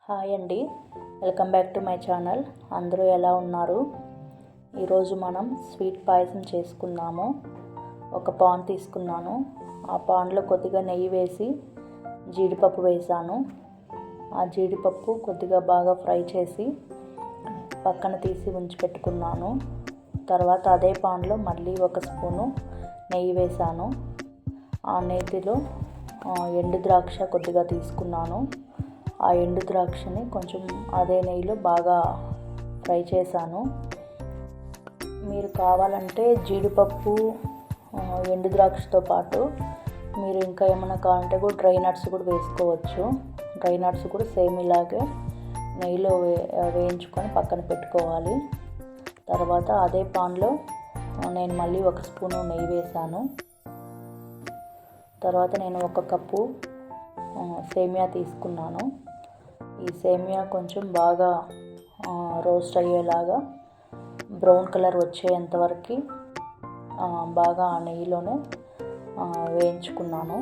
Hi అండి, welcome back to my channel. అందరూ ఎలా ఉన్నారు? ఈరోజు మనం స్వీట్ పాయసం చేసుకుందాము. ఒక పాన్ తీసుకున్నాను. ఆ పాన్లో కొద్దిగా నెయ్యి వేసి జీడిపప్పు వేసాను. ఆ జీడిపప్పు కొద్దిగా బాగా ఫ్రై చేసి పక్కన తీసి ఉంచి పెట్టుకున్నాను. తర్వాత అదే పాన్లో మళ్ళీ ఒక స్పూను నెయ్యి వేసాను. ఆ నెయ్యిలో ఎండు ద్రాక్ష కొద్దిగా తీసుకున్నాను. ఆ ఎండు ద్రాక్షని కొంచెం అదే నెయ్యిలో బాగా ఫ్రై చేశాను. మీరు కావాలంటే జీడిపప్పు ఎండు ద్రాక్షతో పాటు మీరు ఇంకా ఏమైనా కావాలంటే కూడా డ్రై నట్స్ కూడా వేసుకోవచ్చు. డ్రై నట్స్ కూడా సేమ్ ఇలాగే నెయ్యిలో వేయించుకొని పక్కన పెట్టుకోవాలి. తర్వాత అదే పాన్లో నేను మళ్ళీ ఒక స్పూను నెయ్యి వేసాను. తర్వాత నేను ఒక కప్పు సేమియా తీసుకున్నాను. ఈ సేమియా కొంచెం బాగా రోస్ట్ అయ్యేలాగా బ్రౌన్ కలర్ వచ్చేంతవరకు బాగా ఆ నెయ్యిలోనే వేయించుకున్నాను.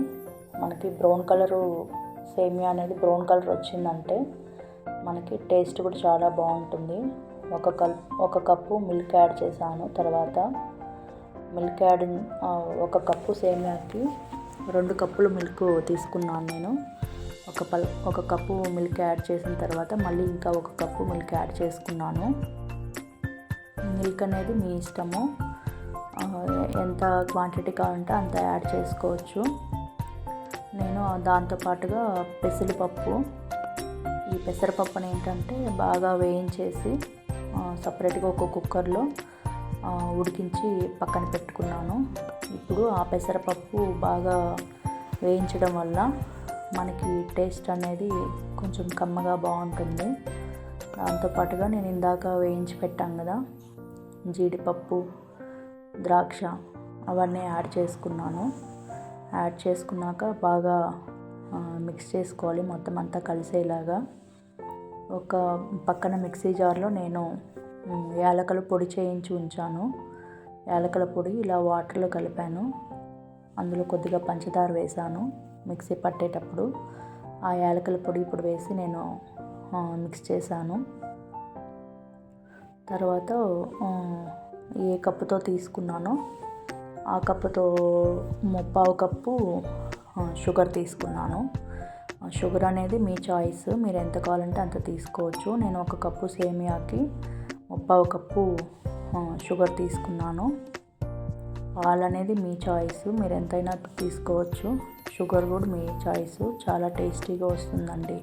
మనకి బ్రౌన్ కలరు సేమియా బ్రౌన్ కలర్ వచ్చిందంటే మనకి టేస్ట్ కూడా చాలా బాగుంటుంది. ఒక కప్పు మిల్క్ యాడ్ చేశాను. తర్వాత మిల్క్ యాడ్ ఒక కప్పు సేమియాకి 2 కప్పులు మిల్క్ తీసుకున్నాను నేను. ఒక కప్పు మిల్క్ యాడ్ చేసిన తర్వాత మళ్ళీ ఇంకా ఒక కప్పు మిల్క్ యాడ్ చేసుకున్నాను. మిల్క్ అనేది మీ ఇష్టము, ఎంత క్వాంటిటీ కావాలంటే అంత యాడ్ చేసుకోవచ్చు. నేను దాంతోపాటుగా పెసరపప్పు, ఈ పెసరపప్పుని ఏంటంటే బాగా వేయించేసి సపరేట్గా ఒక కుక్కర్లో ఉడికించి పక్కన పెట్టుకున్నాను. ఇప్పుడు ఆ పెసరపప్పు బాగా వేయించడం వల్ల మనకి టేస్ట్ అనేది కొంచెం కమ్మగా బాగుంటుంది. దాంతోపాటుగా నేను ఇందాక వేయించి పెట్టాను కదా జీడిపప్పు, ద్రాక్ష, అవన్నీ యాడ్ చేసుకున్నాను. యాడ్ చేసుకున్నాక బాగా మిక్స్ చేసుకోవాలి మొత్తం అంతా కలిసేలాగా. ఒక పక్కన మిక్సీ జార్లో నేను యాలకుల పొడి చేయించి ఉంచాను. యాలకుల పొడి ఇలా వాటర్లో కలిపాను. అందులో కొద్దిగా పంచదార వేసాను మిక్సీ పట్టేటప్పుడు. ఆ యాలకుల పొడి ఇప్పుడు వేసి నేను మిక్స్ చేశాను. తర్వాత ఏ కప్పుతో తీసుకున్నానో ఆ కప్పుతో 3/4 కప్పు షుగర్ తీసుకున్నాను. షుగర్ అనేది మీ చాయిస్, మీరు ఎంత కావాలంటే అంత తీసుకోవచ్చు. నేను ఒక కప్పు సేమియాకి 3/4 కప్పు షుగర్ తీసుకున్నాను. పాలు అనేది మీ చాయిస్, మీరు ఎంతైనా తీసుకోవచ్చు. షుగర్ కూడా మీ చాయిస్, చాలా టేస్టీగా వస్తుందండి.